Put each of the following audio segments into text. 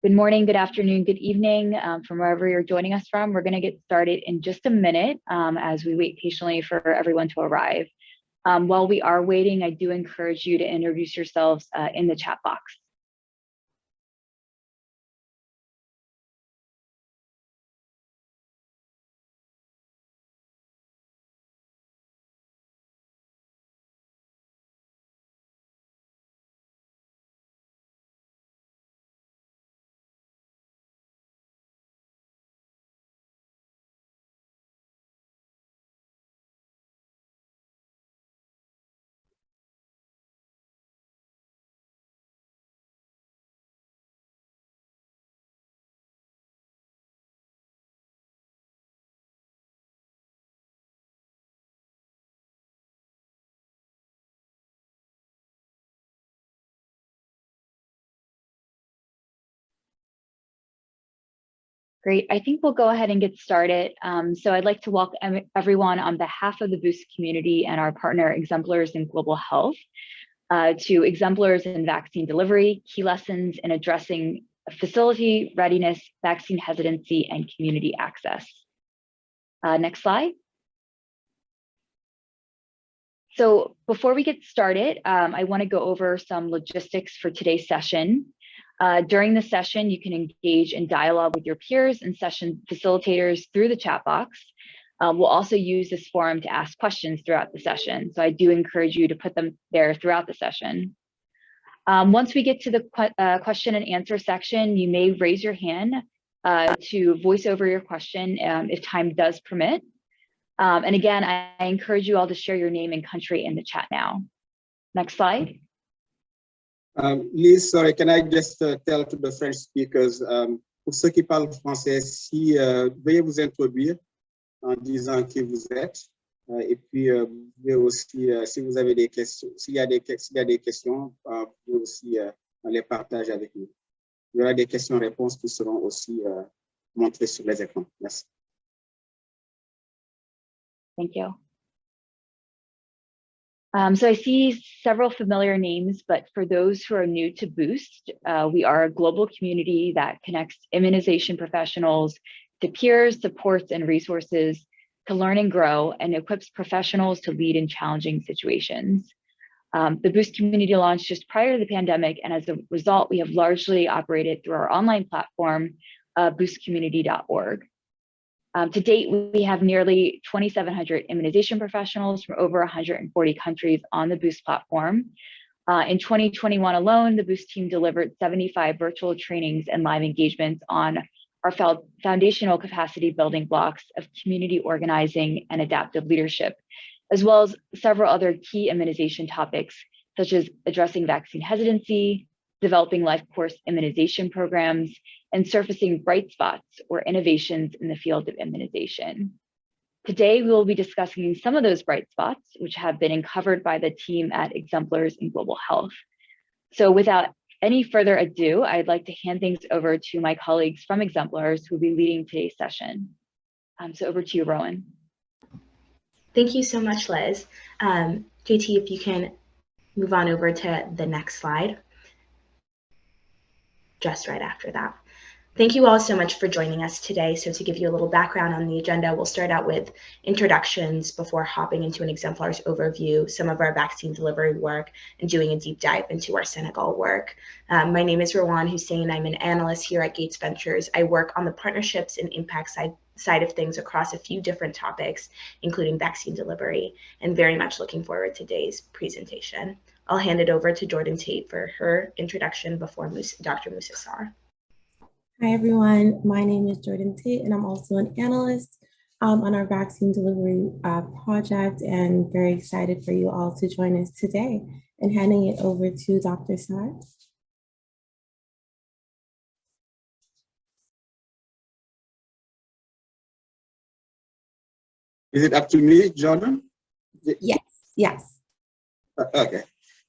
Good morning, good afternoon, good evening from wherever you're joining us from. We're going to get started in just a minute as we wait patiently for everyone to arrive. While we are waiting, I do encourage you to introduce yourselves in the chat box. Great, I think we'll go ahead and get started. So I'd like to welcome everyone on behalf of the Boost community and our partner Exemplars in Global Health to Exemplars in Vaccine Delivery, Key Lessons in Addressing Facility Readiness, Vaccine Hesitancy, and Community Access. Next slide. So before we get started, I want to go over some logistics for today's session. During the session, you can engage in dialogue with your peers and session facilitators through the chat box. We'll also use this forum to ask questions throughout the session. So I do encourage you to put them there throughout the session. Once we get to the question and answer section, you may raise your hand to voice over your question if time does permit. And again, I encourage you all to share your name and country in the chat now. Next slide. Liz, sorry, can I just tell to the French speakers, pour ceux qui parlent français, si veuillez vous introduire en disant qui vous êtes, et puis vous pouvez aussi, si vous avez des questions, s'il y a des questions, vous pouvez aussi les partager avec nous. Il y aura des questions-réponses qui seront aussi montrées sur les écrans. Merci. Thank you. So I see several familiar names, but for those who are new to Boost, we are a global community that connects immunization professionals to peers, supports, and resources to learn and grow, and equips professionals to lead in challenging situations. The Boost community launched just prior to the pandemic, and as a result, we have largely operated through our online platform, boostcommunity.org. To date, we have nearly 2,700 immunization professionals from over 140 countries on the Boost platform. In 2021 alone, the Boost team delivered 75 virtual trainings and live engagements on our foundational capacity building blocks of community organizing and adaptive leadership, as well as several other key immunization topics, such as addressing vaccine hesitancy, developing life course immunization programs, and surfacing bright spots or innovations in the field of immunization. Today, we will be discussing some of those bright spots, which have been uncovered by the team at Exemplars in Global Health. So without any further ado, I'd like to hand things over to my colleagues from Exemplars who will be leading today's session. So over to you, Rowan. Thank you so much, Liz. JT, if you can move on over to the next slide. Just right after that. Thank you all so much for joining us today. So to give you a little background on the agenda, we'll start out with introductions before hopping into an Exemplars overview, some of our vaccine delivery work, and doing a deep dive into our Senegal work. My name is Rowan Hussein. I'm an analyst here at Gates Ventures. I work on the partnerships and impact side of things across a few different topics, including vaccine delivery, and very much looking forward to today's presentation. I'll hand it over to Jordan Tate for her introduction before Dr. Moussa Sarr. Hi, everyone. My name is Jordan Tate, and I'm also an analyst on our vaccine delivery project, and very excited for you all to join us today. And handing it over to Dr. Sarr. Is it up to me, Jordan? Yes, yes. Okay.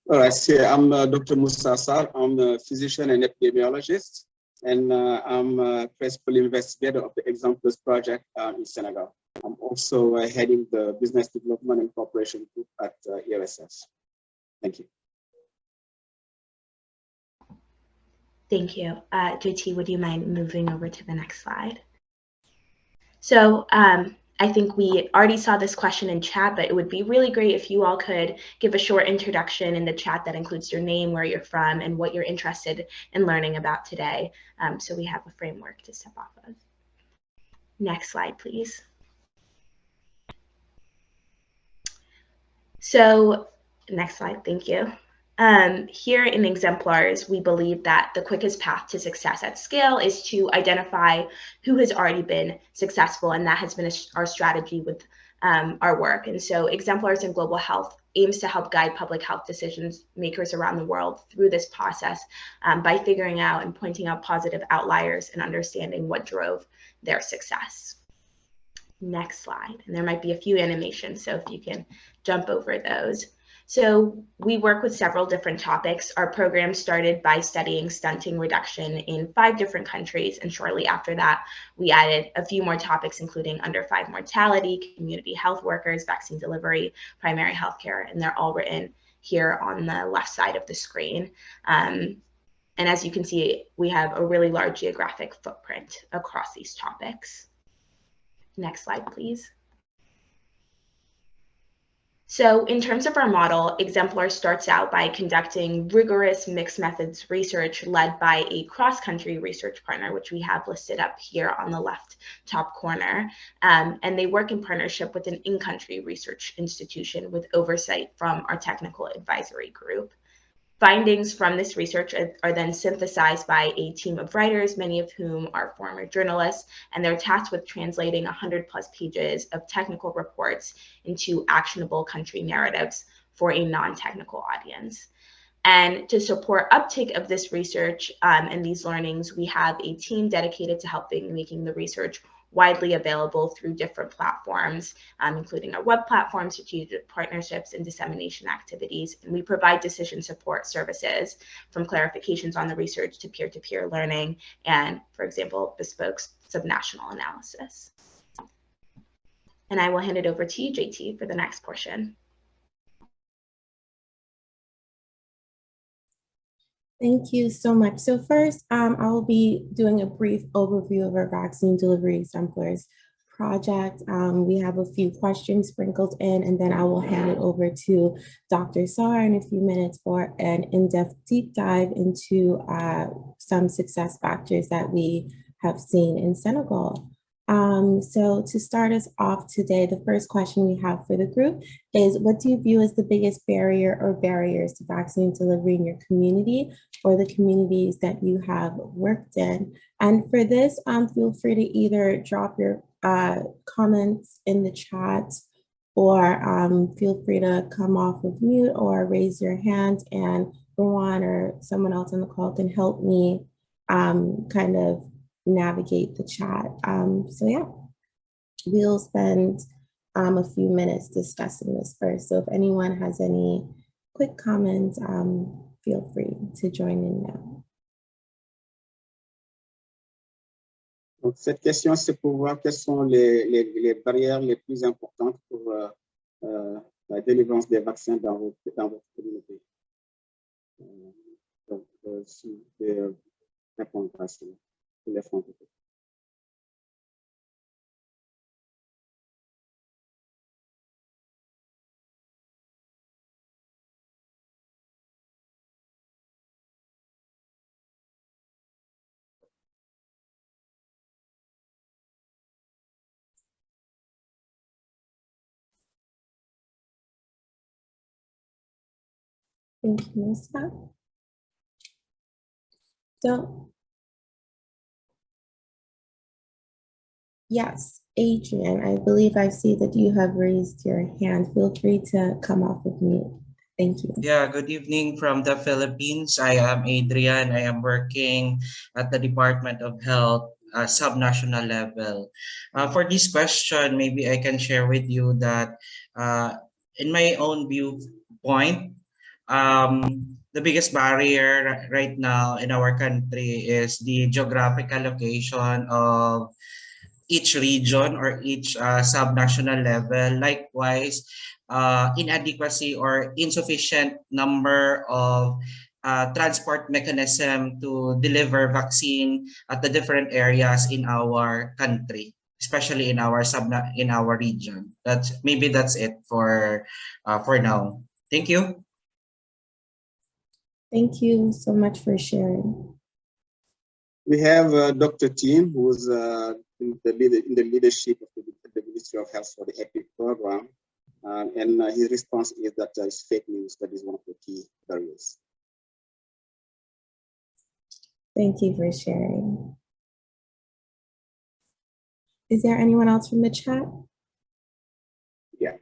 All right, so I'm Dr. Moussa Sarr. I'm a physician and epidemiologist, and I'm a principal investigator of the Exemplars project in Senegal. I'm also heading the Business Development and Cooperation Group at ERSS. Thank you. Thank you. JT, would you mind moving over to the next slide? So I think we already saw this question in chat, but it would be really great if you all could give a short introduction in the chat that includes your name, where you're from, and what you're interested in learning about today. So we have a framework to step off of. Next slide, please. So next slide, thank you. Here in Exemplars, we believe that the quickest path to success at scale is to identify who has already been successful, and that has been our strategy with our work. And so Exemplars in Global Health aims to help guide public health decisions makers around the world through this process by figuring out and pointing out positive outliers and understanding what drove their success. Next slide, and there might be a few animations, so if you can jump over those. So we work with several different topics. Our program started by studying stunting reduction in 5 different countries, and shortly after that, we added a few more topics, including under 5 mortality, community health workers, vaccine delivery, primary healthcare, and they're all written here on the left side of the screen. And as you can see, we have a really large geographic footprint across these topics. Next slide, please. So in terms of our model, Exemplar starts out by conducting rigorous mixed methods research led by a cross-country research partner, which we have listed up here on the left top corner. And they work in partnership with an in-country research institution with oversight from our technical advisory group. Findings from this research are then synthesized by a team of writers, many of whom are former journalists, and they're tasked with translating 100+ pages of technical reports into actionable country narratives for a non-technical audience. And to support uptake of this research and these learnings, we have a team dedicated to helping making the research widely available through different platforms, including our web platform, strategic partnerships, and dissemination activities. And we provide decision support services from clarifications on the research to peer-to-peer learning and, for example, bespoke subnational analysis. And I will hand it over to you, JT, for the next portion. Thank you so much. So first, I will be doing a brief overview of our Vaccine Delivery Exemplars project. We have a few questions sprinkled in, and then I will hand it over to Dr. Sarr in a few minutes for an in-depth deep dive into some success factors that we have seen in Senegal. So to start us off today, the first question we have for the group is, what do you view as the biggest barrier or barriers to vaccine delivery in your community or the communities that you have worked in? And for this, feel free to either drop your comments in the chat or feel free to come off of mute or raise your hand, and Rowan or someone else on the call can help me kind of navigate the chat. So yeah, we'll spend a few minutes discussing this first. So if anyone has any quick comments, feel free to join in now. Donc, cette question, c'est pour voir quelles sont les barrières les plus importantes pour la délivrance des vaccins dans votre communauté. Donc, si vous pouvez répondre à ça. Thank you, Moussa. So, yes, Adrian, I believe I see that you have raised your hand. Feel free to come off of mute. Thank you. Yeah, good evening from the Philippines. I am Adrian. I am working at the Department of Health, subnational level. For this question, maybe I can share with you that in my own viewpoint, the biggest barrier right now in our country is the geographical location of each region or each subnational level. Likewise, inadequacy or insufficient number of transport mechanism to deliver vaccine at the different areas in our country, especially in our region. That's it for now. Thank you. Thank you so much for sharing. We have Dr. Tim, who's in the leadership of the Ministry of Health for the EPIC program. And his response is that it's fake news. That is one of the key barriers. Thank you for sharing. Is there anyone else from the chat? Yeah.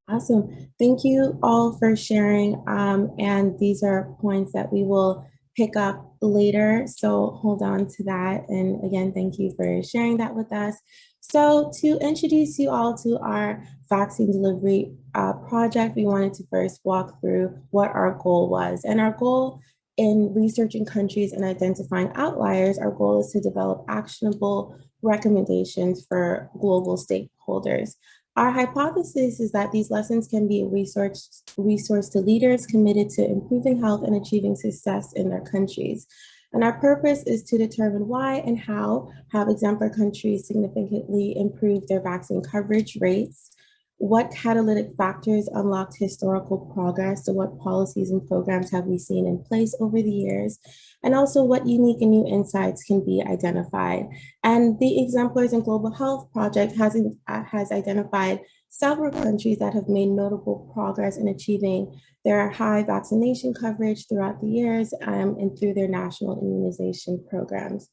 Awesome. Thank you all for sharing. And these are points that we will pick up later. So hold on to that. And again, thank you for sharing that with us. So to introduce you all to our vaccine delivery project, we wanted to first walk through what our goal was. And our goal in researching countries and identifying outliers, our goal is to develop actionable recommendations for global stakeholders. Our hypothesis is that these lessons can be a resource to leaders committed to improving health and achieving success in their countries. And our purpose is to determine why and how have exemplar countries significantly improved their vaccine coverage rates, what catalytic factors unlocked historical progress, so what policies and programs have we seen in place over the years, and also what unique and new insights can be identified. And the Exemplars in Global Health Project has identified several countries that have made notable progress in achieving their high vaccination coverage throughout the years and through their national immunization programs.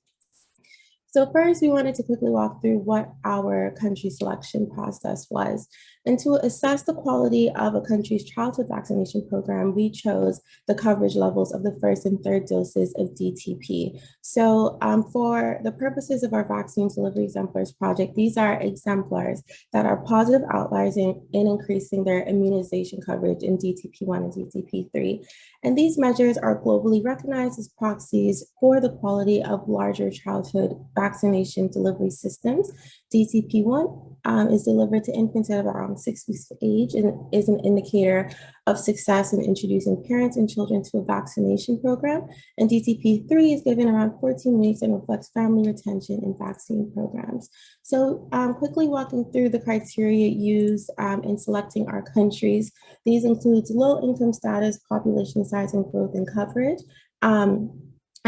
So first, we wanted to quickly walk through what our country selection process was. And to assess the quality of a country's childhood vaccination program, we chose the coverage levels of the first and third doses of DTP. So for the purposes of our Vaccine Delivery Exemplars project, these are exemplars that are positive outliers in increasing their immunization coverage in DTP1 and DTP3. And these measures are globally recognized as proxies for the quality of larger childhood vaccination delivery systems. DTP1 is delivered to infants at around 6 weeks of age and is an indicator of success in introducing parents and children to a vaccination program. And DTP3 is given around 14 weeks and reflects family retention in vaccine programs. So quickly walking through the criteria used in selecting our countries, these include low income status, population size, and growth in coverage. And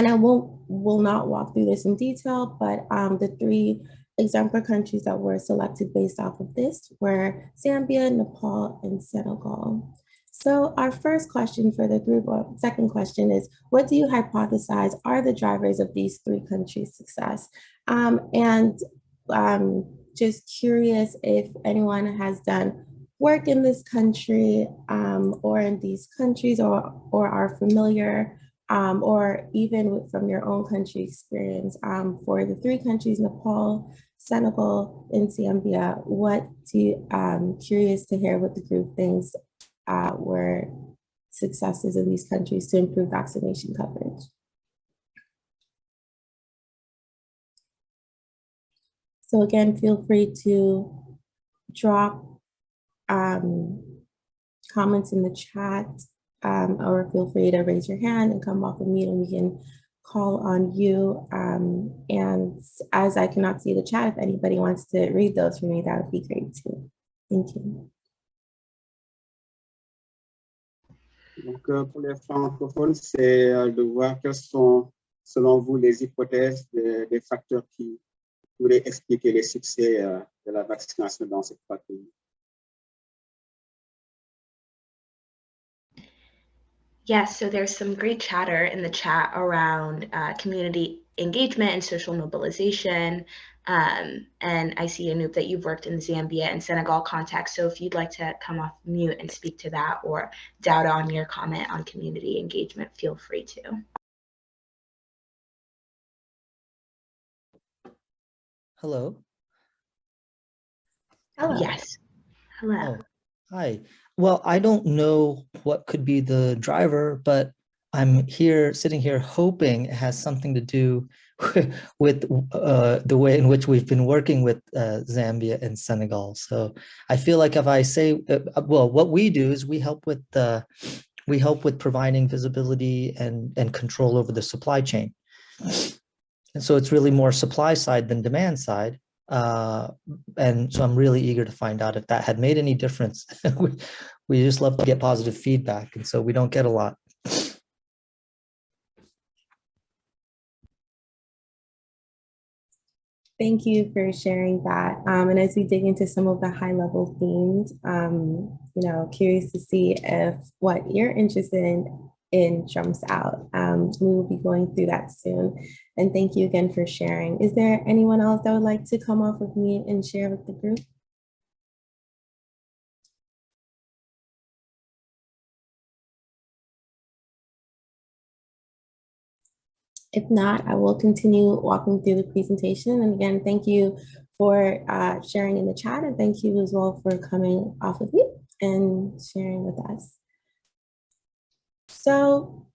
I will not walk through this in detail, but the three exemplar countries that were selected based off of this were Zambia, Nepal, and Senegal. So our first question for the group, or second question, is what do you hypothesize are the drivers of these three countries' success? Just curious if anyone has done work in this country or in these countries or are familiar or even from your own country experience for the three countries, Nepal, Senegal, and Zambia. What do you, curious to hear what the group thinks were successes in these countries to improve vaccination coverage. So again, feel free to drop comments in the chat or feel free to raise your hand and come off of mute and we can call on you. And as I cannot see the chat, if anybody wants to read those for me, that would be great too. Thank you. Donc, pour les francophones, c'est de voir quelles sont, selon vous, les hypothèses des facteurs qui pourraient expliquer les succès de la vaccination dans ces trois pays. Yes, so there's some great chatter in the chat around community engagement and social mobilization. And I see, Anoop, that you've worked in the Zambia and Senegal context. So if you'd like to come off mute and speak to that or doubt on your comment on community engagement, feel free to. Hello. Hello. Yes. Hello. Oh, hi. Well, I don't know what could be the driver, but I'm here, sitting here, hoping it has something to do with the way in which we've been working with Zambia and Senegal. So I feel like if I say, well, what we do is we help with providing visibility and control over the supply chain. And so it's really more supply side than demand side. And so I'm really eager to find out if that had made any difference. We just love to get positive feedback. And so we don't get a lot. Thank you for sharing that. And as we dig into some of the high level themes, curious to see if what you're interested in jumps out. We will be going through that soon. And thank you again for sharing. Is there anyone else that would like to come off with me and share with the group? If not, I will continue walking through the presentation. And again, thank you for sharing in the chat, and thank you as well for coming off with me and sharing with us. So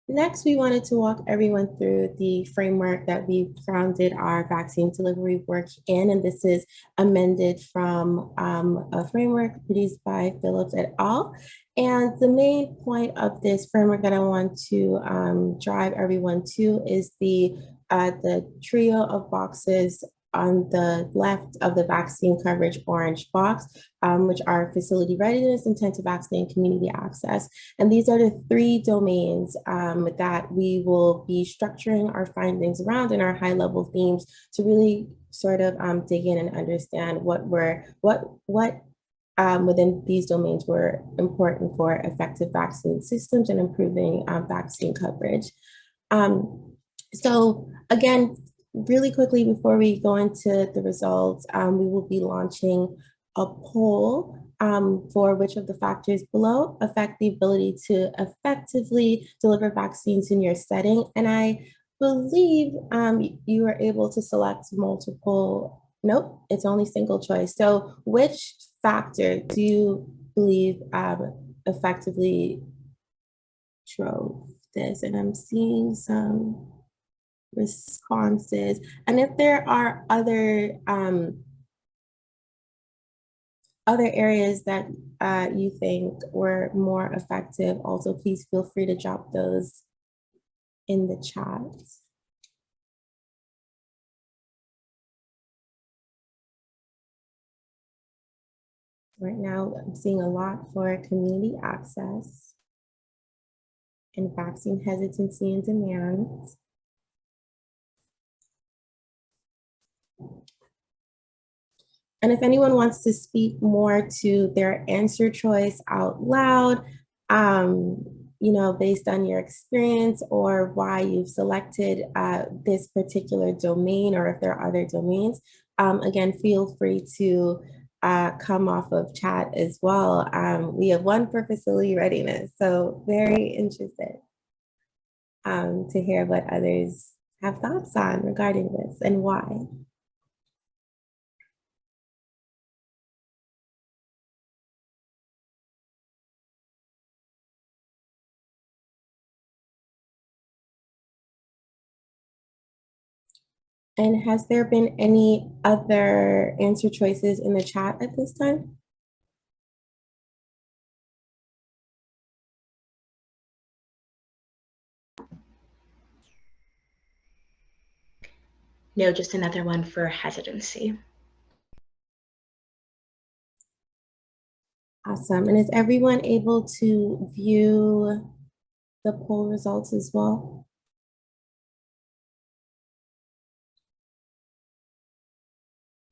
next, we wanted to walk everyone through the framework that we grounded our vaccine delivery work in, and this is amended from a framework produced by Phillips et al. And the main point of this framework that I want to drive everyone to is the trio of boxes on the left of the vaccine coverage orange box, which are facility readiness, intent to vaccinate, and community access. And these are the three domains that we will be structuring our findings around in our high level themes to really sort of dig in and understand what within these domains were important for effective vaccine systems and improving vaccine coverage. So again, really quickly before we go into the results, we will be launching a poll for which of the factors below affect the ability to effectively deliver vaccines in your setting. And I believe you are able to select multiple. Nope, it's only single choice. So which factor do you believe effectively drove this? And I'm seeing some responses. And if there are other areas that you think were more effective, also please feel free to drop those in the chat. Right now, I'm seeing a lot for community access and vaccine hesitancy and demand. And if anyone wants to speak more to their answer choice out loud, based on your experience or why you've selected this particular domain, or if there are other domains, again, feel free to come off of chat as well. We have one for facility readiness, so very interested to hear what others have thoughts on regarding this and why. And has there been any other answer choices in the chat at this time? No, just another one for hesitancy. Awesome. And is everyone able to view the poll results as well?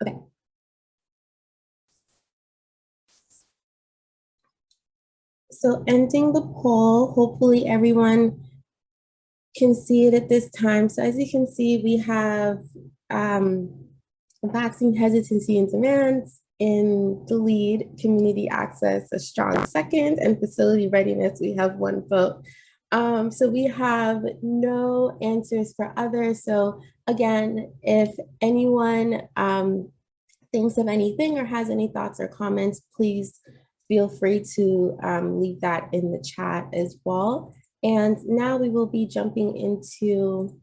Okay. So ending the poll, hopefully everyone can see it at this time. So as you can see, we have vaccine hesitancy and demands in the lead, community access a strong second, and facility readiness, we have one vote. So we have no answers for others. So again, if anyone thinks of anything or has any thoughts or comments, please feel free to leave that in the chat as well. And now we will be jumping into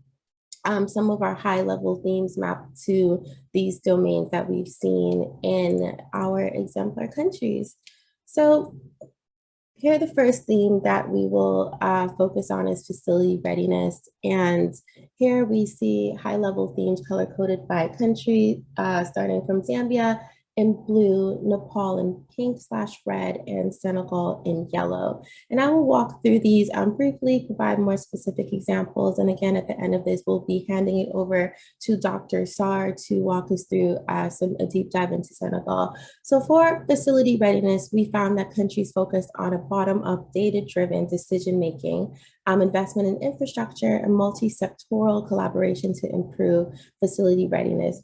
some of our high-level themes mapped to these domains that we've seen in our exemplar countries. So here, the first theme that we will focus on is facility readiness. And here we see high-level themes color-coded by country, starting from Zambia in blue, Nepal in pink/red, and Senegal in yellow. And I will walk through these briefly, provide more specific examples. And again, at the end of this, we'll be handing it over to Dr. Sarr to walk us through a deep dive into Senegal. So for facility readiness, we found that countries focused on a bottom-up, data-driven decision-making, investment in infrastructure, and multi-sectoral collaboration to improve facility readiness.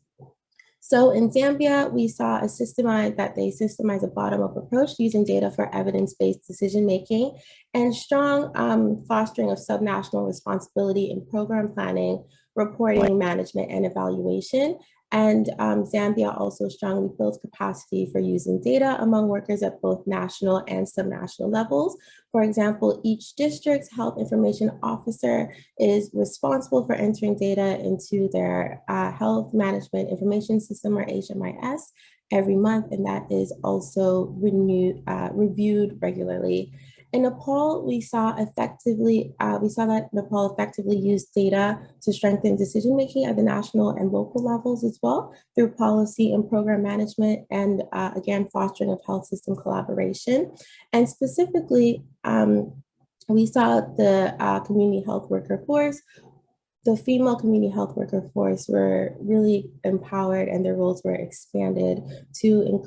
So in Zambia, we saw they systemize a bottom-up approach using data for evidence-based decision-making and strong fostering of subnational responsibility in program planning, reporting, management, and evaluation. And Zambia also strongly builds capacity for using data among workers at both national and subnational levels. For example, each district's health information officer is responsible for entering data into their health management information system, or HMIS, every month, and that is also reviewed regularly. In Nepal, we saw that Nepal effectively used data to strengthen decision-making at the national and local levels as well through policy and program management and again, fostering of health system collaboration. And specifically, we saw the community health worker force. The female community health worker force were really empowered and their roles were expanded to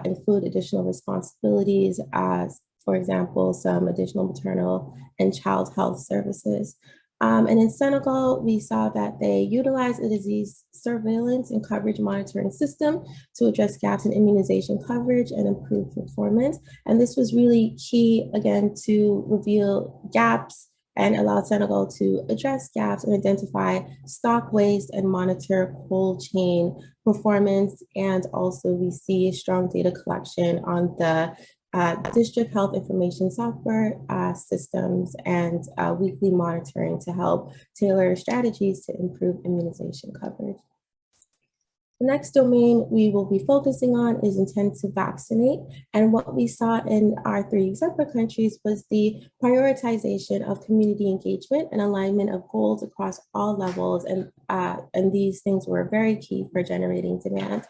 include additional responsibilities as, for example, some additional maternal and child health services. And in Senegal, we saw that they utilized a disease surveillance and coverage monitoring system to address gaps in immunization coverage and improve performance. And this was really key, again, to reveal gaps and allow Senegal to address gaps and identify stock waste and monitor cold chain performance. And also we see strong data collection on the district health information software systems and weekly monitoring to help tailor strategies to improve immunization coverage. The next domain we will be focusing on is intent to vaccinate. And what we saw in our 3 exemplar countries was the prioritization of community engagement and alignment of goals across all levels. And these things were very key for generating demand.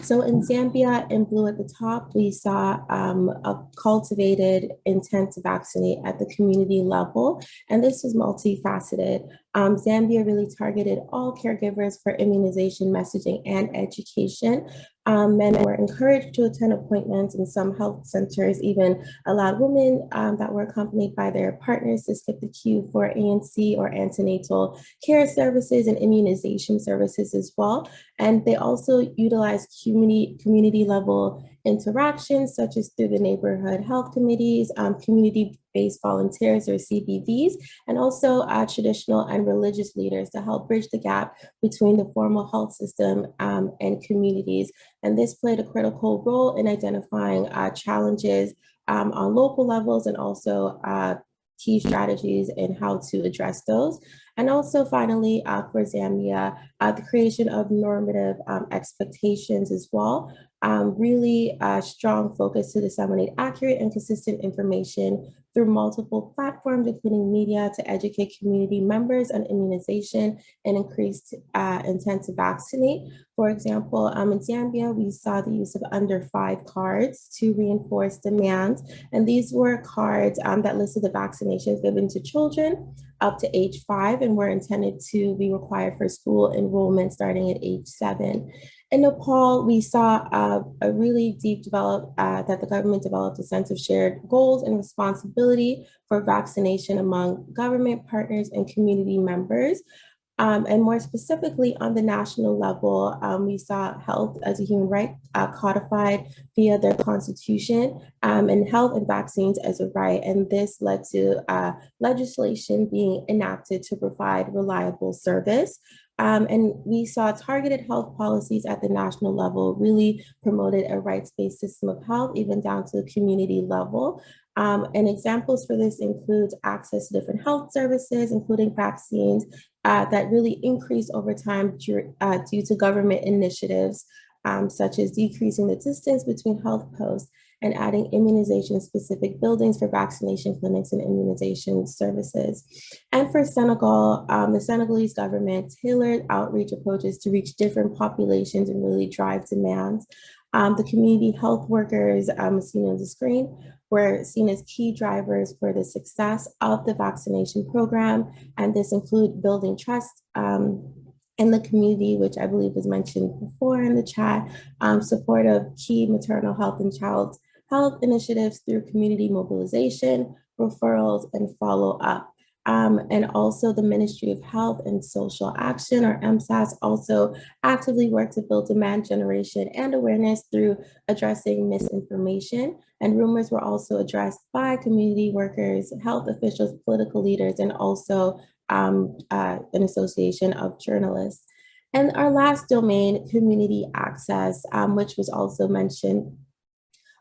So in Zambia, in blue at the top, we saw a cultivated intent to vaccinate at the community level, and this was multifaceted. Zambia really targeted all caregivers for immunization, messaging, and education. Men were encouraged to attend appointments, and some health centers even allowed women that were accompanied by their partners to skip the queue for ANC or antenatal care services and immunization services as well. And they also utilized community level interactions, such as through the neighborhood health committees, community-based volunteers or CBVs, and also traditional and religious leaders to help bridge the gap between the formal health system and communities. And this played a critical role in identifying challenges on local levels and also key strategies in how to address those. And also finally, for Zambia, the creation of normative expectations as well. Really strong focus to disseminate accurate and consistent information through multiple platforms, including media, to educate community members on immunization and increased intent to vaccinate. For example, in Zambia, we saw the use of under 5 cards to reinforce demand. And these were cards that listed the vaccinations given to children up to age 5 and were intended to be required for school enrollment starting at age 7. In Nepal, we saw a really deep that the government developed a sense of shared goals and responsibility for vaccination among government partners and community members. And more specifically on the national level, we saw health as a human right codified via their constitution, and health and vaccines as a right. And this led to legislation being enacted to provide reliable service. And we saw targeted health policies at the national level really promoted a rights-based system of health, even down to the community level. And examples for this includes access to different health services, including vaccines, that really increased over time due to government initiatives, such as decreasing the distance between health posts and adding immunization-specific buildings for vaccination clinics and immunization services. And for Senegal, the Senegalese government tailored outreach approaches to reach different populations and really drive demands. The community health workers, seen on the screen, were seen as key drivers for the success of the vaccination program. And this include building trust in the community, which I believe was mentioned before in the chat, support of key maternal health and child health initiatives through community mobilization, referrals, and follow-up. And also the Ministry of Health and Social Action, or MSAS, also actively work to build demand generation and awareness through addressing misinformation. And rumors were also addressed by community workers, health officials, political leaders, and also an association of journalists. And our last domain, community access, which was also mentioned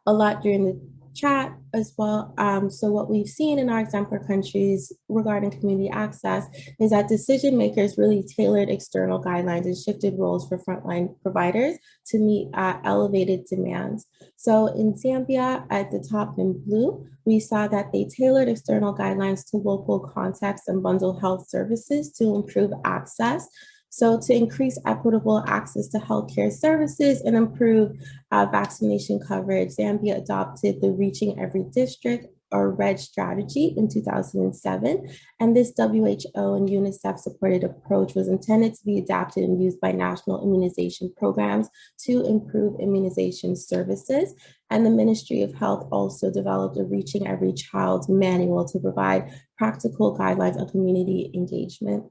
a lot during the chat as well. So what we've seen in our exemplar countries regarding community access is that decision makers really tailored external guidelines and shifted roles for frontline providers to meet elevated demands. So in Zambia, at the top in blue, we saw that they tailored external guidelines to local context and bundle health services to improve access. So to increase equitable access to healthcare services and improve vaccination coverage, Zambia adopted the Reaching Every District, or RED strategy, in 2007. And this WHO and UNICEF supported approach was intended to be adapted and used by national immunization programs to improve immunization services. And the Ministry of Health also developed a Reaching Every Child manual to provide practical guidelines on community engagement.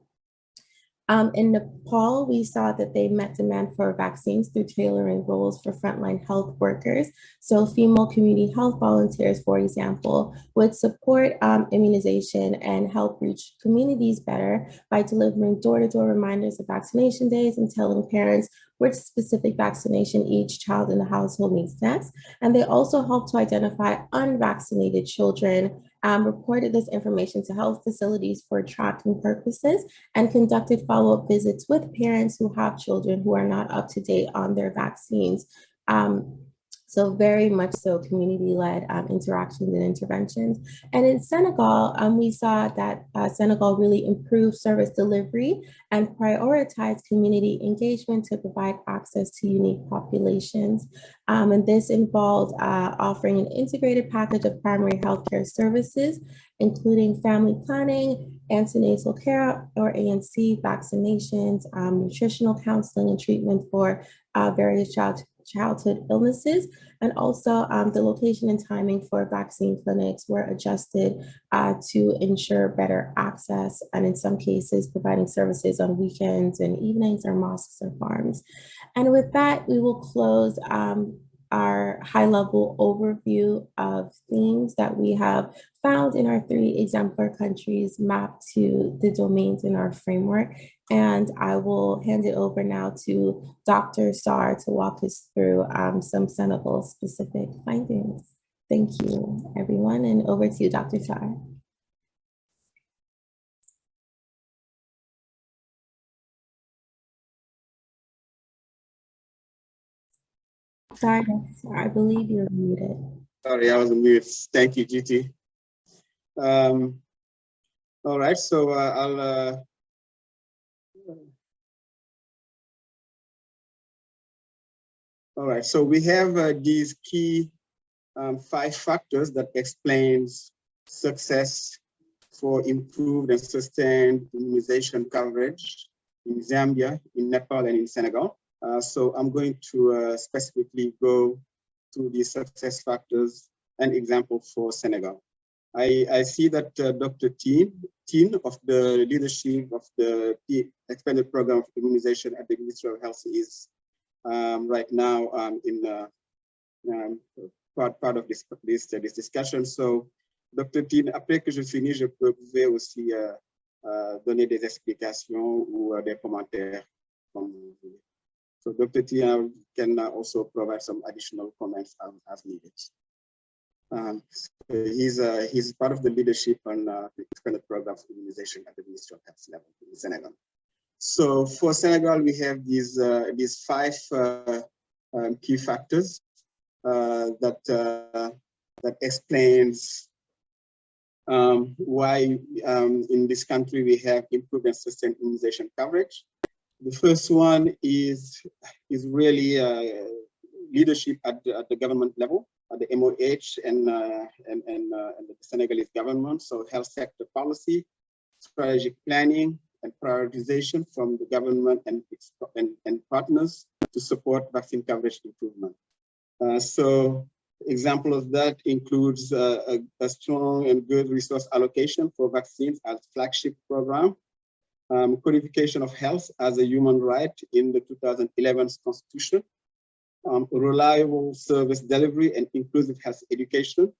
In Nepal, we saw that they met demand for vaccines through tailoring roles for frontline health workers. So female community health volunteers, for example, would support immunization and help reach communities better by delivering door-to-door reminders of vaccination days and telling parents which specific vaccination each child in the household needs next. And they also help to identify unvaccinated children, reported this information to health facilities for tracking purposes, and conducted follow-up visits with parents who have children who are not up to date on their vaccines. So very much so community-led interactions and interventions. And in Senegal, we saw that Senegal really improved service delivery and prioritized community engagement to provide access to unique populations. And this involved offering an integrated package of primary healthcare services, including family planning, antenatal care, or ANC, vaccinations, nutritional counseling and treatment for various childhood illnesses, and also the location and timing for vaccine clinics were adjusted to ensure better access, and in some cases providing services on weekends and evenings or mosques or farms. And with that, we will close our high-level overview of themes that we have found in our 3 exemplar countries mapped to the domains in our framework. And I will hand it over now to Dr. Sarr to walk us through some Senegal-specific findings. Thank you, everyone, and over to you, Dr. Sarr. Sorry, I believe you're muted. Sorry, I was muted. Thank you, GT. All right, so all right, so we have these key 5 factors that explains success for improved and sustained immunization coverage in Zambia, in Nepal, and in Senegal. So I'm going to specifically go through the success factors and examples for Senegal. I see that Dr. Tine of the leadership of the expanded program of immunization at the Ministry of Health is right now in part of this discussion. So, Dr. Tine, après que je finis, je peux aussi donner des explications ou des commentaires comme vous voulez. So Dr. T can also provide some additional comments as needed. So he's part of the leadership on the expanded program for immunization at the Ministry of Health level in Senegal. So for Senegal, we have these 5 key factors that explains why in this country we have improved and sustained immunization coverage. The first one is really leadership at the government level, at the MOH and the Senegalese government. So health sector policy, strategic planning, and prioritization from the government and partners to support vaccine coverage improvement. So example of that includes a strong and good resource allocation for vaccines as flagship program, codification of health as a human right in the 2011 Constitution, reliable service delivery and inclusive health education.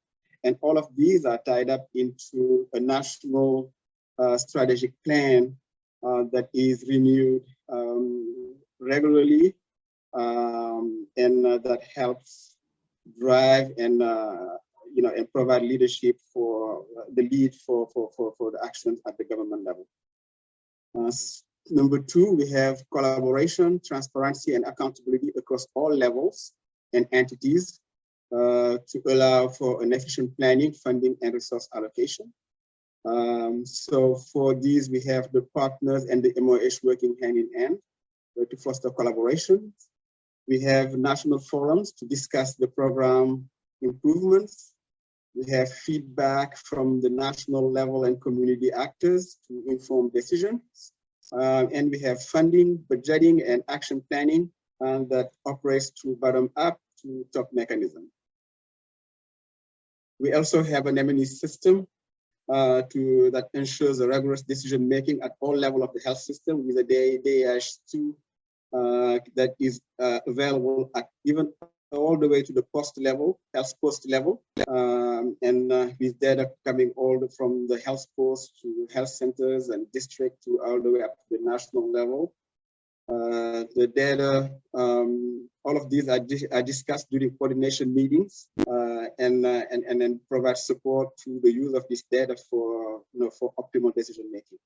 And all of these are tied up into a national strategic plan that is renewed regularly and that helps drive and and provide leadership for the lead for the actions at the government level. Number 2, we have collaboration, transparency, and accountability across all levels and entities to allow for an efficient planning, funding, and resource allocation. So for these, we have the partners and the MOH working hand in hand to foster collaboration. We have national forums to discuss the program improvements. We have feedback from the national level and community actors to inform decisions. And we have funding, budgeting, and action planning that operates through bottom-up to top mechanism. We also have an M&E system that ensures a rigorous decision-making at all levels of the health system with a DH2 that is available at even all the way to the post level, health post level, and with data coming all from the health post to health centers and district to all the way up to the national level. The data, all of these are discussed during coordination meetings and then provide support to the use of this data for for optimal decision making.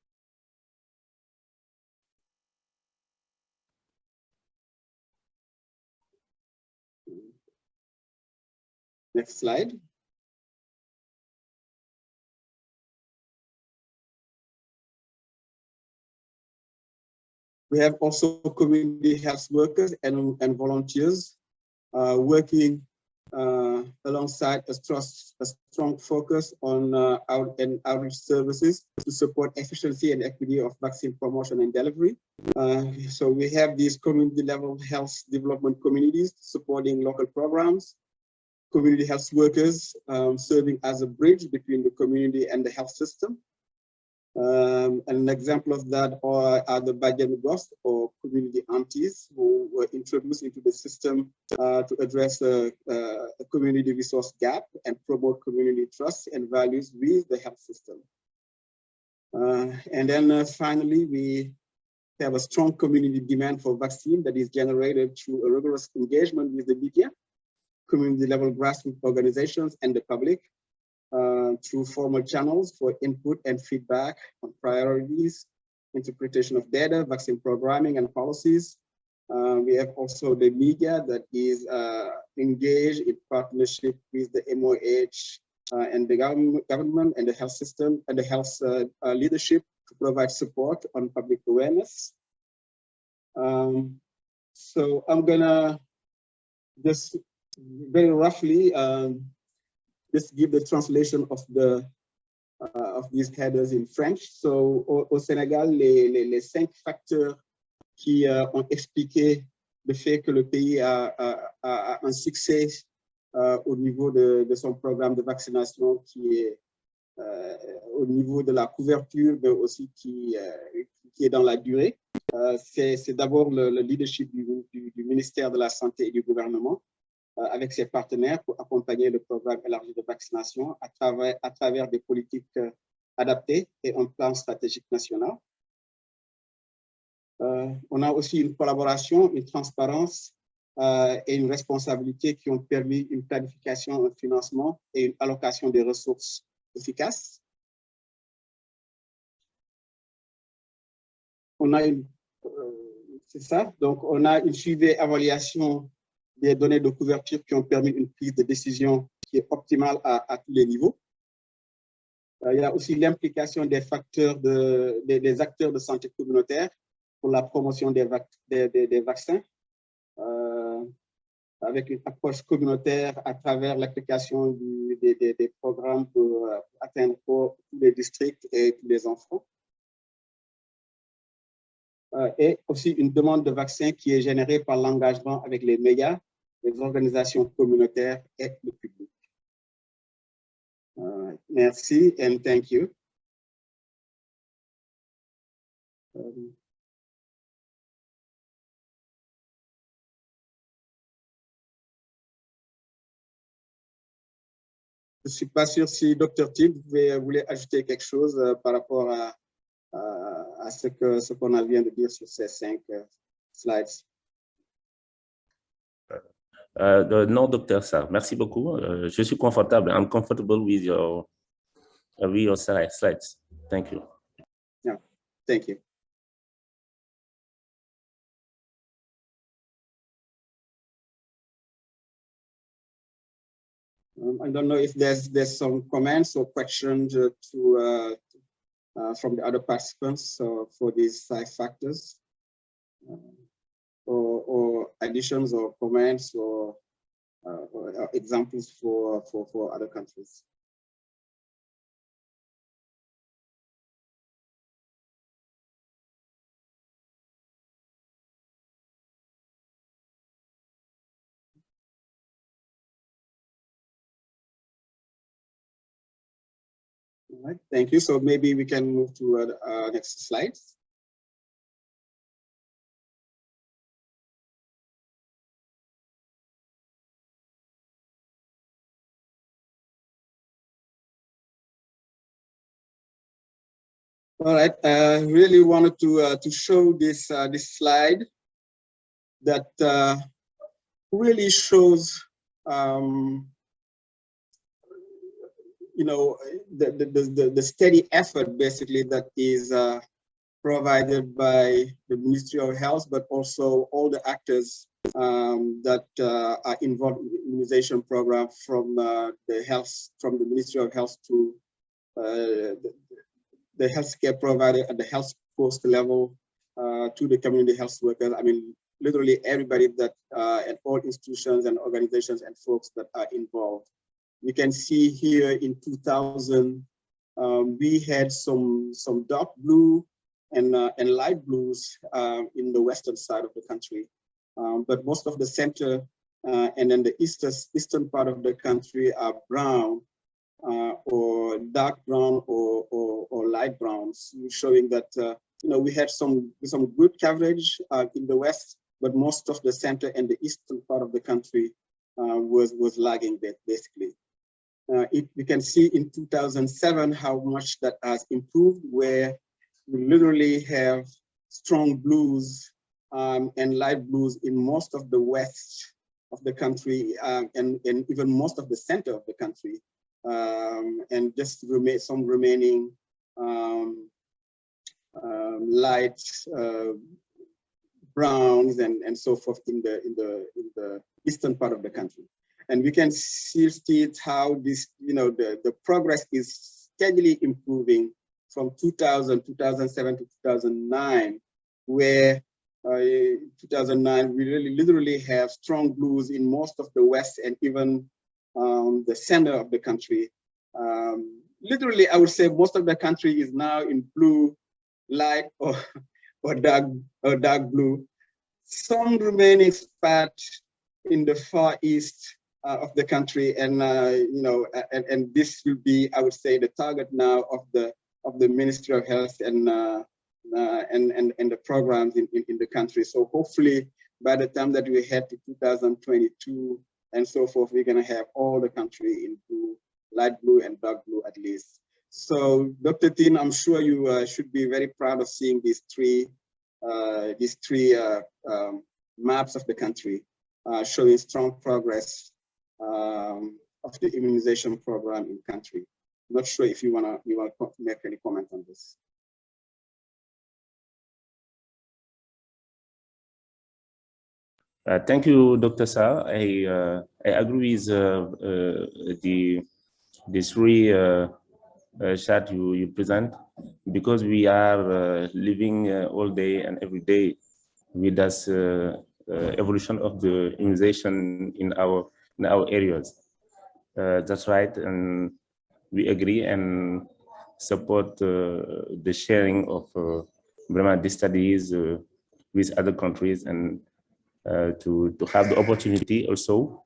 Next slide. We have also community health workers and volunteers working alongside a strong focus on outreach services to support efficiency and equity of vaccine promotion and delivery. So we have these community level health development communities supporting local programs, community health workers serving as a bridge between the community and the health system. An example of that are the Bajan Ghost or community aunties who were introduced into the system to address a community resource gap and promote community trust and values with the health system. And then finally, we have a strong community demand for vaccine that is generated through a rigorous engagement with the media, community level grassroots organizations, and the public. Through formal channels for input and feedback on priorities, interpretation of data, vaccine programming, and policies. We have also the media that is engaged in partnership with the MOH and the government and the health system and the health leadership to provide support on public awareness. So I'm gonna just very roughly just give the translation of these headers in French. So au Sénégal, les 5 facteurs qui ont expliqué le fait que le pays a un succès au niveau de son programme de vaccination qui est au niveau de la couverture, mais aussi qui est dans la durée. C'est d'abord le leadership du ministère de la Santé et du gouvernement, avec ses partenaires pour accompagner le programme élargi de vaccination à travers des politiques adapté et un plan stratégique national. On a aussi une collaboration, une transparence et une responsabilité qui ont permis une planification, un financement et une allocation des ressources efficaces. On a une, c'est ça, donc on a une suivi et évaluation des données de couverture qui ont permis une prise de décision qui est optimale à tous les niveaux. Il y a aussi l'implication des facteurs des acteurs de santé communautaire pour la promotion des vaccins, avec une approche communautaire à travers l'application des programmes pour atteindre tous les districts et tous les enfants. Et aussi une demande de vaccin qui est générée par l'engagement avec les médias, les organisations communautaires et le public. Merci and thank you. Je ne suis pas sûr si Dr. Tibb voulait ajouter quelque chose par rapport à ce qu'on vient de dire sur ces 5 slides. Non, Dr. Sarr, merci beaucoup. Je suis confortable. I'm comfortable with your slides. Thank you. Yeah, thank you. I don't know if there's some comments or questions from the other participants for these 5 factors, or additions or comments or examples for other countries. All right, thank you. So maybe we can move to next slide. All right, I really wanted to show this slide that really shows you know, the steady effort basically that is provided by the Ministry of Health, but also all the actors that are involved in the immunization program, from the Ministry of Health to the healthcare provider at the health post level to the community health workers. I mean, literally everybody that at all institutions and organizations and folks that are involved. You can see here in 2000, we had some dark blue and light blues in the western side of the country. But most of the center and then the eastern part of the country are brown or dark brown or light browns, showing that you know, we had some good coverage in the west, but most of the center and the eastern part of the country was lagging basically. We can see in 2007 how much that has improved, where we literally have strong blues and light blues in most of the west of the country and even most of the center of the country, and just some remaining light browns and so forth in the eastern part of the country. And we can see how this, you know, the progress is steadily improving from 2000, 2007 to 2009, where 2009 we really literally have strong blues in most of the west and even the center of the country. Literally, I would say most of the country is now in blue, light or dark blue. Some remaining spot in the far east of the country, and you know, and this will be, I would say, the target now of the Ministry of Health and the programs in the country. So hopefully, by the time that we head to 2022 and so forth, we're going to have all the country in blue, light blue and dark blue at least. So Dr. Tin, I'm sure you should be very proud of seeing these three maps of the country showing strong progress of the immunization program in country. Not sure if you want to make any comment on this. Thank you, Dr. Sarr. I agree with the three chart you present, because we are living all day and every day with this evolution of the immunization in our areas. That's right, and we agree and support the sharing of these studies with other countries, and to have the opportunity also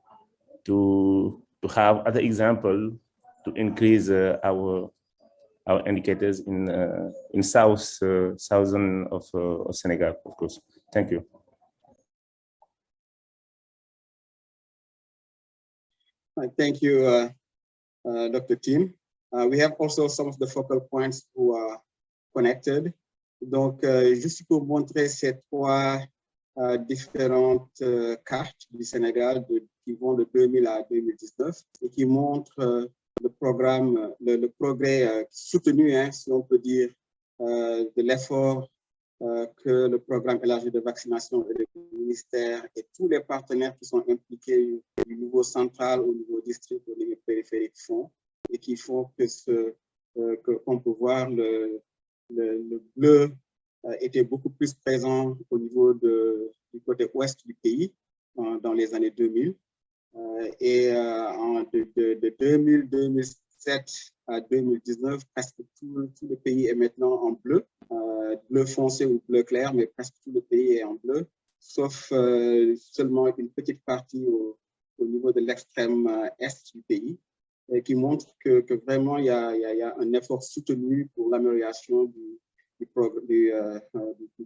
to have other example to increase our indicators in southern of Senegal, of course. Thank you. Thank you, Dr. Tim. We have also some of the focal points who are connected. Donc, juste pour montrer ces trois différentes cartes du Sénégal qui vont de 2000 à 2019 et qui montrent le programme, le progrès soutenu, hein, si on peut dire, de l'effort que le programme élargi de vaccination et le ministère et tous les partenaires qui sont impliqués du niveau central au niveau district, au niveau périphérique font, et qui font que qu'on peut voir le bleu était beaucoup plus présent au niveau du côté ouest du pays dans les années 2000. De 2000, 2007 à 2019, presque tout le pays est maintenant en bleu, bleu foncé ou bleu clair, mais presque tout le pays est en bleu, sauf seulement une petite partie au niveau de l'extrême est du pays, qui montre que vraiment il y a un effort soutenu pour l'amélioration du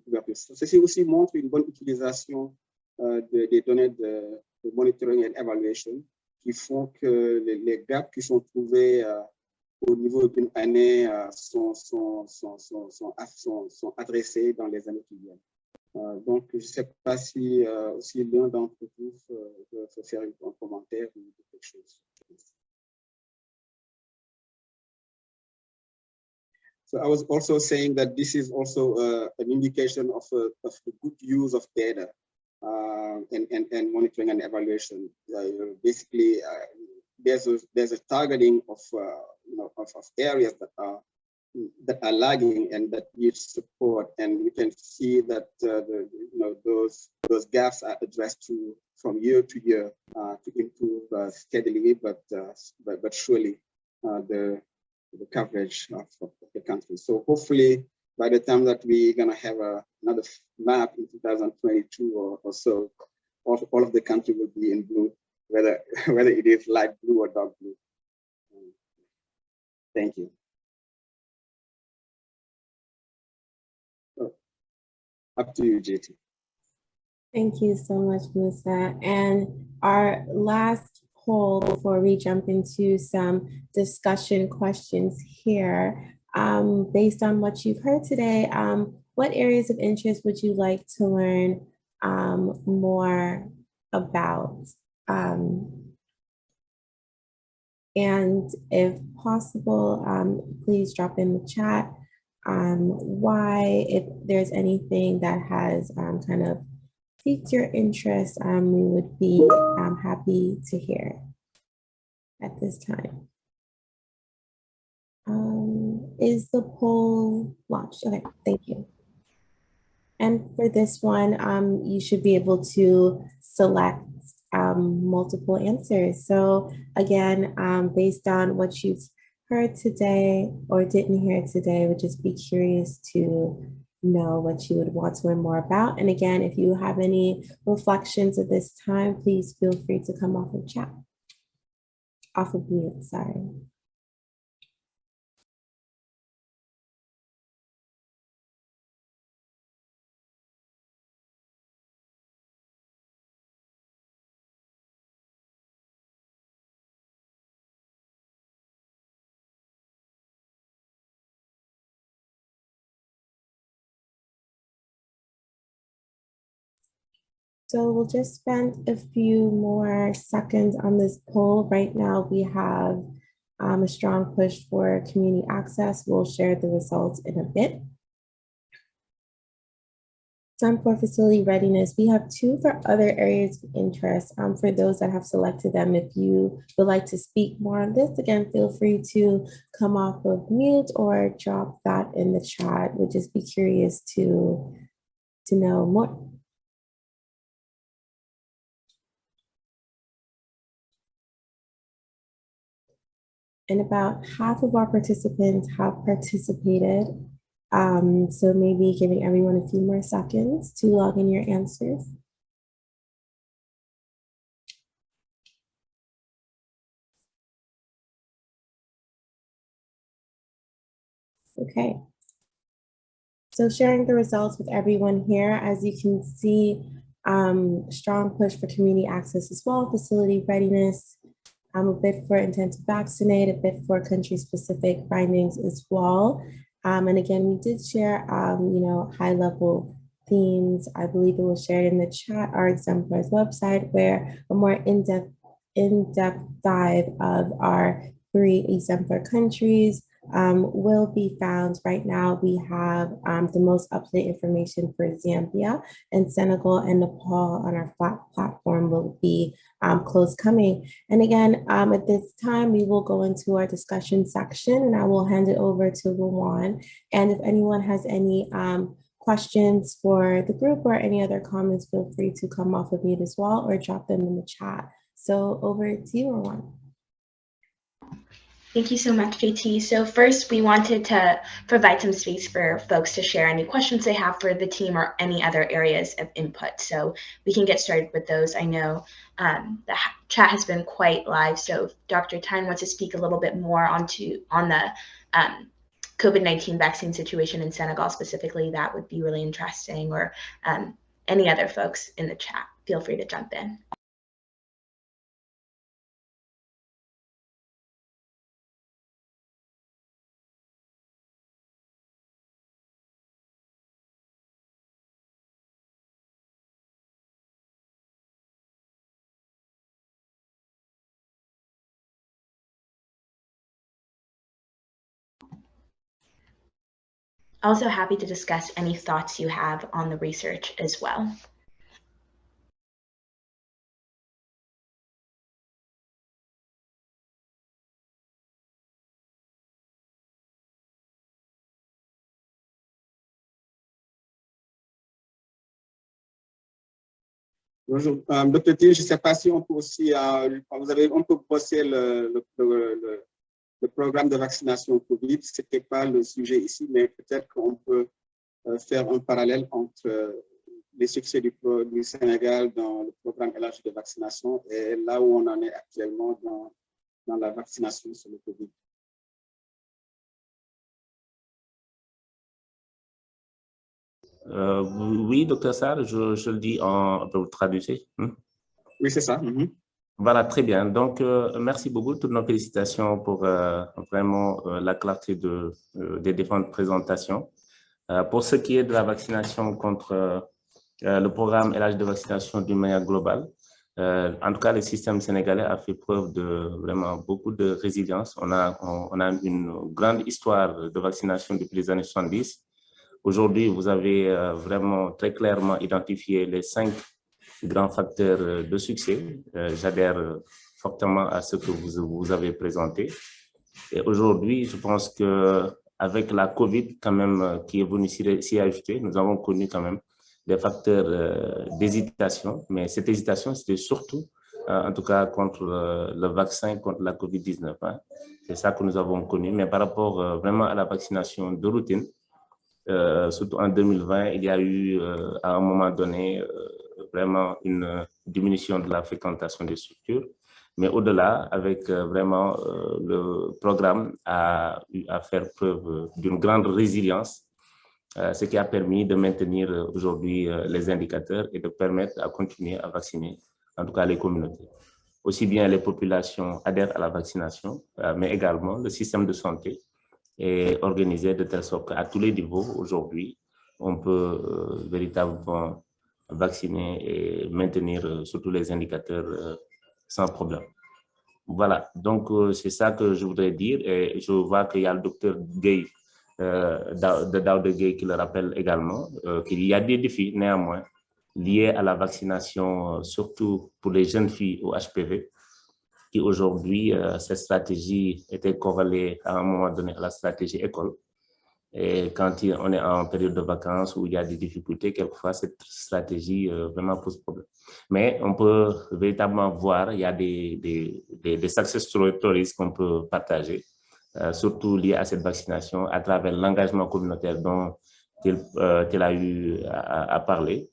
couverture. Ceci aussi montre une bonne utilisation des données de monitoring and evaluation qui font que les gaps qui sont trouvés au niveau d'une année sont adressés dans les années qui viennent. Donc, je ne sais pas si l'un d'entre vous veut faire un commentaire ou quelque chose. So I was also saying that this is also an indication of the good use of data and monitoring and evaluation. Basically, there's a targeting of of areas that are lagging and that need support, and we can see that those gaps are addressed from year to year to improve steadily, but surely the coverage of the country. So hopefully by the time that we're going to have another map in 2022 or so, all of the country will be in blue, whether it is light blue or dark blue. Thank you. So, up to you, JT. Thank you so much, Moussa. And our last poll before we jump into some discussion questions here, based on what you've heard today, what areas of interest would you like to learn more about? And if possible, please drop in the chat why, if there's anything that has kind of piqued your interest, we would be happy to hear at this time. Is the poll launched? Okay, thank you. And for this one, you should be able to select multiple answers. So again, based on what you've heard today or didn't hear today, would just be curious to know what you would want to learn more about. And again, if you have any reflections at this time, please feel free to come off of chat, off of mute, sorry. So we'll just spend a few more seconds on this poll. Right now, we have a strong push for community access. We'll share the results in a bit. Some for facility readiness. We have 2 for other areas of interest. For those that have selected them, if you would like to speak more on this, again, feel free to come off of mute or drop that in the chat. We'll just be curious to know more. And about half of our participants have participated. So maybe giving everyone a few more seconds to log in your answers. Okay. So sharing the results with everyone here, as you can see, strong push for community access as well, facility readiness, a bit for intent to vaccinate, a bit for country-specific findings as well. And again, we did share, high-level themes. I believe it was shared in the chat, our Exemplars website, where a more in-depth dive of our 3 exemplar countries will be found. Right now, we have the most up-to-date information for Zambia, and Senegal and Nepal on our platform will be close coming. And again, at this time, we will go into our discussion section, and I will hand it over to Luan. And if anyone has any questions for the group or any other comments, feel free to come off of mute as well or drop them in the chat. So over to you, Luan. Thank you so much, JT. So first, we wanted to provide some space for folks to share any questions they have for the team or any other areas of input. So we can get started with those. I know the chat has been quite live. So if Dr. Tyne wants to speak a little bit more on the COVID-19 vaccine situation in Senegal specifically, that would be really interesting, or any other folks in the chat, feel free to jump in. Also happy to discuss any thoughts you have on the research as well. Bonjour, Dr. T, je ne sais pas si on peut aussi, on peut bosser le programme de vaccination Covid. Ce n'était pas le sujet ici, mais peut-être qu'on peut faire un parallèle entre les succès du Sénégal dans le programme élargi de vaccination et là où on en est actuellement dans la vaccination sur le Covid. Oui, docteur Sarr, je le dis en traduisez. Oui, c'est ça. Voilà, très bien. Donc, merci beaucoup. Toutes nos félicitations pour vraiment la clarté des différentes présentations. Pour ce qui est de la vaccination contre le programme élargi de vaccination d'une manière globale, en tout cas, le système sénégalais a fait preuve de vraiment beaucoup de résilience. On a une grande histoire de vaccination depuis les années 70. Aujourd'hui, vous avez vraiment très clairement identifié les 5 grands facteurs de succès. J'adhère fortement à ce que vous avez présenté. Et aujourd'hui, je pense qu'avec la COVID quand même qui est venue s'y ajouter, nous avons connu quand même des facteurs d'hésitation. Mais cette hésitation, c'était surtout, en tout cas, contre le vaccin, contre la COVID-19. Hein. C'est ça que nous avons connu. Mais par rapport vraiment à la vaccination de routine, surtout en 2020, il y a eu à un moment donné vraiment une diminution de la fréquentation des structures. Mais au-delà, avec vraiment le programme a eu à faire preuve d'une grande résilience, ce qui a permis de maintenir aujourd'hui les indicateurs et de permettre à continuer à vacciner, en tout cas les communautés. Aussi bien les populations adhèrent à la vaccination, mais également le système de santé est organisé de telle sorte qu'à tous les niveaux, aujourd'hui, on peut véritablement vacciner et maintenir surtout les indicateurs sans problème. Voilà, donc c'est ça que je voudrais dire, et je vois qu'il y a le docteur Gay, de Daouda Gay, qui le rappelle également, qu'il y a des défis néanmoins liés à la vaccination, surtout pour les jeunes filles au HPV, qui aujourd'hui, cette stratégie était corrélée à un moment donné à la stratégie école. Et quand on est en période de vacances où il y a des difficultés, quelquefois cette stratégie vraiment pose problème. Mais on peut véritablement voir, il y a des success stories qu'on peut partager, surtout liés à cette vaccination, à travers l'engagement communautaire dont tu as eu à parler.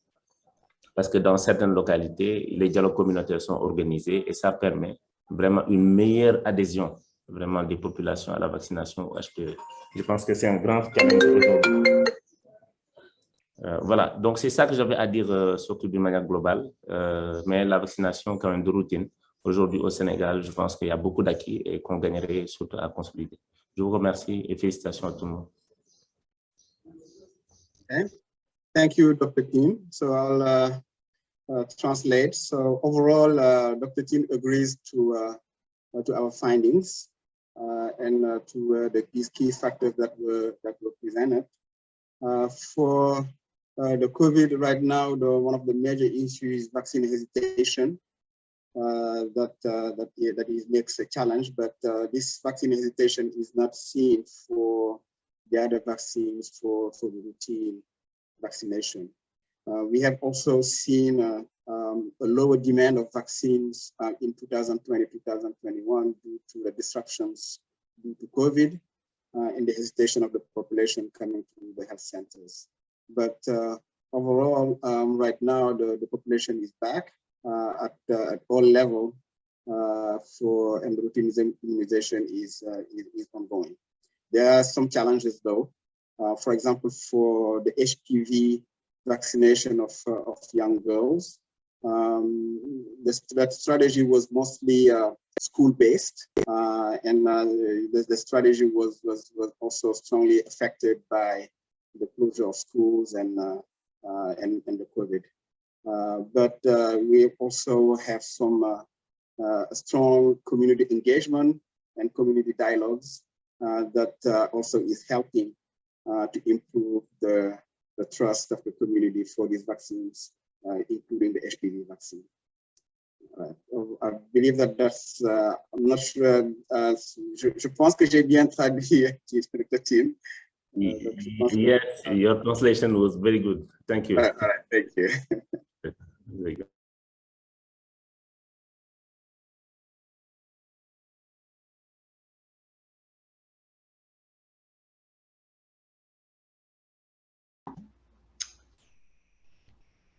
Parce que dans certaines localités, les dialogues communautaires sont organisés et ça permet vraiment une meilleure adhésion vraiment des populations à la vaccination au HPV. Je pense que c'est un grand challenge aujourd'hui. Voilà, donc c'est ça que j'avais à dire surtout d'une manière globale, mais la vaccination quand même de routine. Aujourd'hui au Sénégal, je pense qu'il y a beaucoup d'acquis et qu'on gagnerait surtout à consolider. Je vous remercie et félicitations à tout le monde. Okay. Thank you, Dr. Tim. So I'll translate. So overall, Dr. Tim agrees to our findings and to the key factors that were presented. For the COVID right now, one of the major issues is vaccine hesitation. That makes a challenge, but this vaccine hesitation is not seen for the other vaccines for the routine vaccination. We have also seen a lower demand of vaccines in 2020-2021 due to the disruptions due to COVID and the hesitation of the population coming to the health centers. But overall, right now, the population is back at all levels and the routine immunization is ongoing. There are some challenges though. For example, for the HPV vaccination of young girls, that strategy was mostly school-based, and the strategy was also strongly affected by the closure of schools and the COVID. But we also have some strong community engagement and community dialogues that also is helping to improve the trust of the community for these vaccines, including the HPV vaccine. I believe that's, I'm not sure, je pense que j'ai bien traduit, Dr. Tim. Yes, your translation was very good. Thank you. All right, thank you. Very good.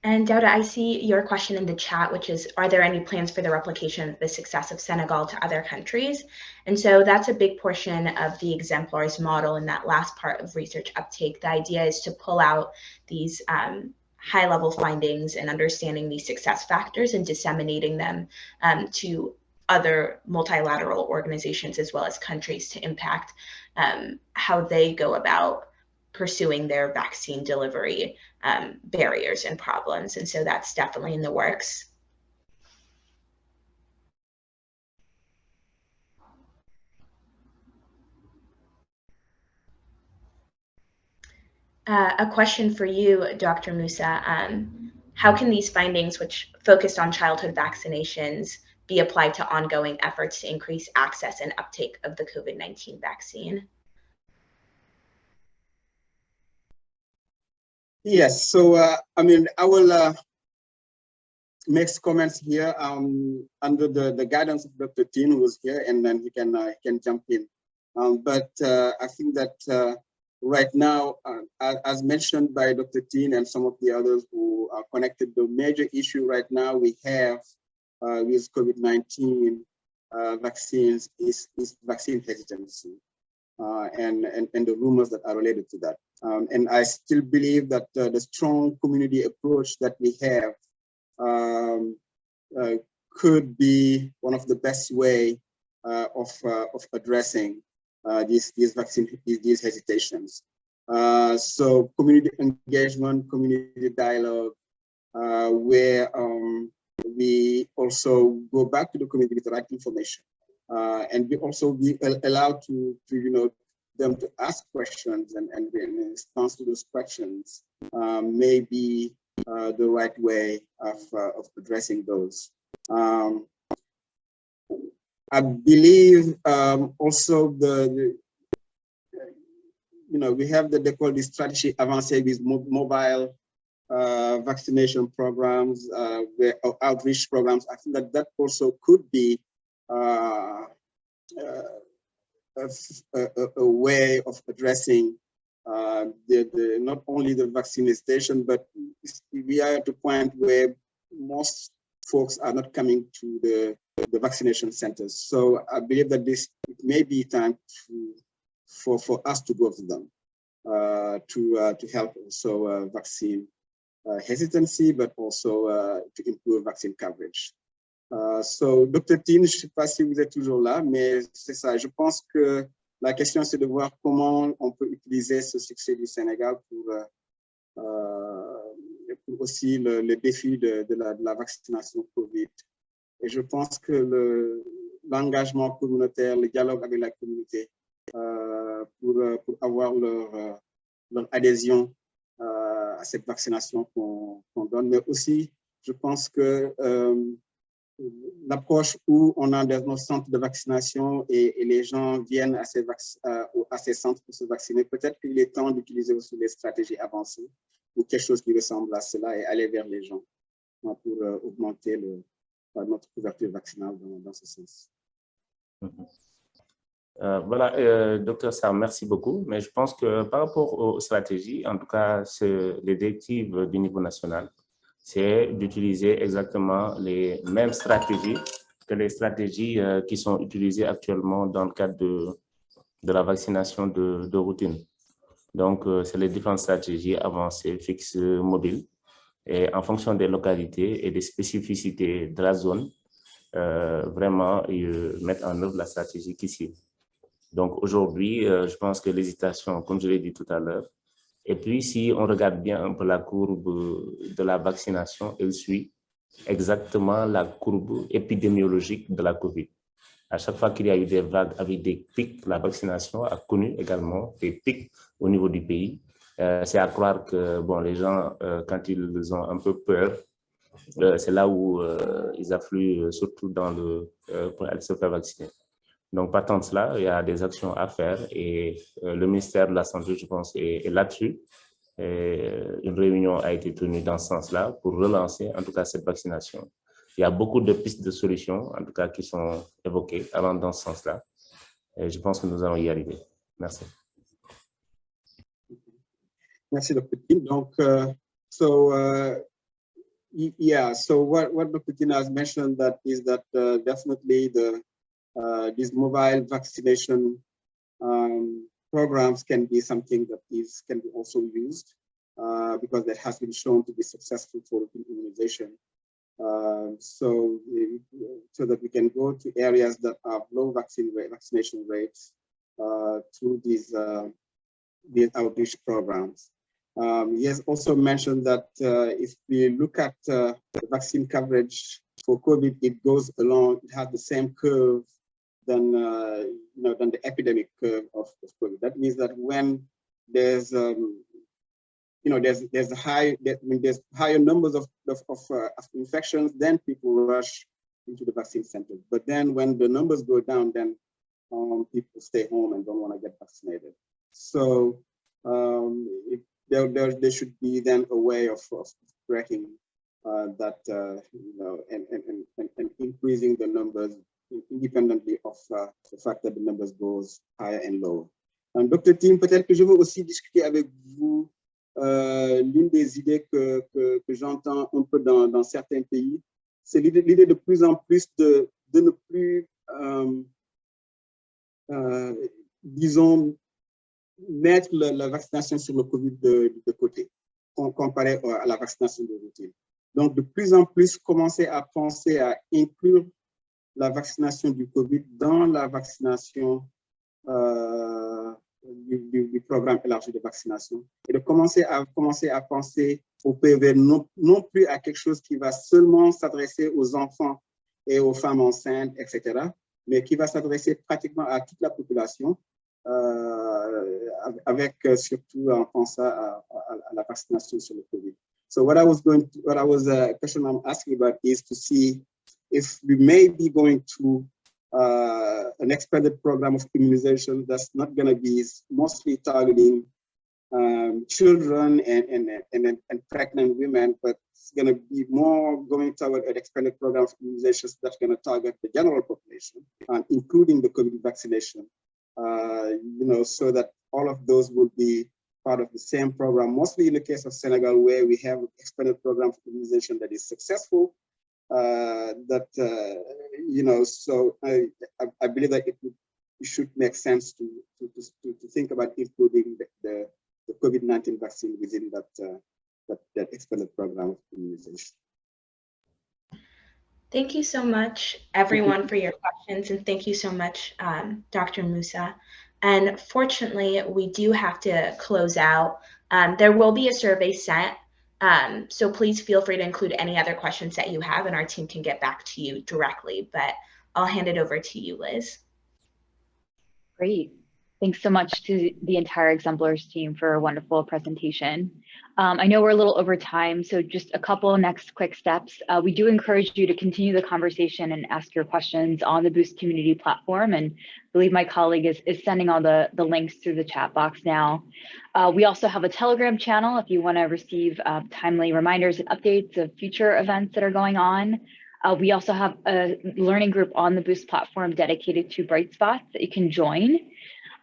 And Dauda, I see your question in the chat, which is, are there any plans for the replication of the success of Senegal to other countries? And so that's a big portion of the Exemplars model in that last part of research uptake. The idea is to pull out these high-level findings and understanding these success factors and disseminating them to other multilateral organizations as well as countries to impact how they go about pursuing their vaccine delivery barriers and problems. And so that's definitely in the works. A question for you, Dr. Moussa. How can these findings, which focused on childhood vaccinations, be applied to ongoing efforts to increase access and uptake of the COVID-19 vaccine? Yes, so I mean, I will make comments here under the guidance of Dr. Tin, who is here, and then he can jump in. But I think that right now, as mentioned by Dr. Tin and some of the others who are connected, the major issue right now we have with COVID-19 vaccines is vaccine hesitancy and the rumors that are related to that. And I still believe that the strong community approach that we have could be one of the best way of addressing these hesitations. So community engagement, community dialogue, where we also go back to the community with the right information, and we also be allowed to them to ask questions, and in response to those questions may be the right way of addressing those. I believe also we have they call this strategy avancée with mobile vaccination programs, outreach programs. I think that also could be a way of addressing not only the vaccination, but we are at a point where most folks are not coming to the vaccination centers. So I believe that it may be time for us to go to them to help also vaccine hesitancy, but also to improve vaccine coverage. So, Dr. Tine, je ne sais pas si vous êtes toujours là, mais c'est ça. Je pense que la question, c'est de voir comment on peut utiliser ce succès du Sénégal pour aussi le défi de la vaccination Covid. Et je pense que l'engagement communautaire, le dialogue avec la communauté pour avoir leur adhésion à cette vaccination qu'on donne, mais aussi, je pense que l'approche où on a nos centres de vaccination et les gens viennent à ces centres pour se vacciner, peut-être qu'il est temps d'utiliser aussi des stratégies avancées ou quelque chose qui ressemble à cela et aller vers les gens pour augmenter notre couverture vaccinale dans ce sens. Voilà, Dr Sarr, merci beaucoup. Mais je pense que par rapport aux stratégies, en tout cas, les directives du niveau national, c'est d'utiliser exactement les mêmes stratégies que les stratégies qui sont utilisées actuellement dans le cadre de la vaccination de routine. Donc, c'est les différentes stratégies avancées, fixes, mobiles, et en fonction des localités et des spécificités de la zone, vraiment mettre en œuvre la stratégie qui suit. Donc, aujourd'hui, je pense que l'hésitation, comme je l'ai dit tout à l'heure, et puis, si on regarde bien un peu la courbe de la vaccination, elle suit exactement la courbe épidémiologique de la COVID. À chaque fois qu'il y a eu des vagues avec des pics, la vaccination a connu également des pics au niveau du pays. C'est à croire que les gens, quand ils ont un peu peur, c'est là où ils affluent surtout pour aller se faire vacciner. Donc, partant de cela, il y a des actions à faire et le ministère de la Santé, je pense, est là-dessus. Une réunion a été tenue dans ce sens-là pour relancer, en tout cas, cette vaccination. Il y a beaucoup de pistes de solutions, en tout cas, qui sont évoquées allant dans ce sens-là. Et je pense que nous allons y arriver. Merci. Merci, Dr. Tine. Donc, so what Dr. Tine has mentioned is that definitely these mobile vaccination programs can be something that can be also used because that has been shown to be successful for immunization. So that we can go to areas that have low vaccination rates through these outreach programs. He has also mentioned that if we look at the vaccine coverage for COVID, it goes along, it has the same curve than the epidemic curve of COVID. That means that when there's there's higher numbers of infections, then people rush into the vaccine centers. But then when the numbers go down, then people stay home and don't want to get vaccinated. So there should be then a way of tracking that and increasing the numbers independently of the fact that the numbers goes higher and lower. Dr. Tine, peut-être que je veux aussi discuter avec vous l'une des idées que j'entends un peu dans certains pays, c'est l'idée de plus en plus de ne plus, disons, mettre la vaccination sur le COVID de côté, comparé à la vaccination de routine. Donc, de plus en plus, commencer à penser à inclure la vaccination du COVID dans la vaccination du programme élargi de vaccination et de commencer à penser au PV non plus à quelque chose qui va seulement s'adresser aux enfants et aux femmes enceintes, etc., mais qui va s'adresser pratiquement à toute la population, avec surtout en pensant à la vaccination sur le COVID. So what I was question I'm asking about is to see if we may be going to an expanded program of immunization that's not going to be mostly targeting children and pregnant women, but it's going to be more going toward an expanded program of immunizations that's going to target the general population, including the COVID vaccination, so that all of those will be part of the same program, mostly in the case of Senegal, where we have an expanded program of immunization that is successful. So I believe that it should make sense to think about including the COVID-19 vaccine within that expanded program of immunization. Thank you so much, everyone, for your questions, and thank you so much, Dr. Moussa. And fortunately, we do have to close out. There will be a survey sent, so please feel free to include any other questions that you have, and our team can get back to you directly. But I'll hand it over to you, Liz. Great. Thanks so much to the entire Exemplars team for a wonderful presentation. I know we're a little over time, so just a couple next quick steps. We do encourage you to continue the conversation and ask your questions on the Boost community platform, and I believe my colleague is sending all the links through the chat box now. We also have a Telegram channel if you want to receive timely reminders and updates of future events that are going on. We also have a learning group on the Boost platform dedicated to bright spots that you can join.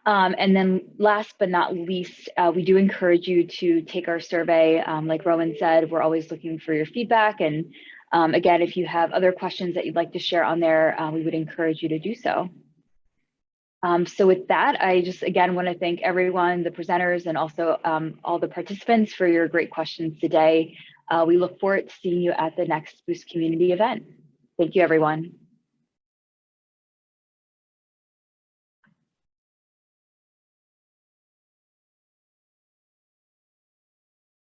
And then last but not least, we do encourage you to take our survey. Like Rowan said, we're always looking for your feedback. And again, if you have other questions that you'd like to share on there, we would encourage you to do so. So with that, I just again want to thank everyone, the presenters, and also all the participants for your great questions today. We look forward to seeing you at the next Boost community event. Thank you, everyone.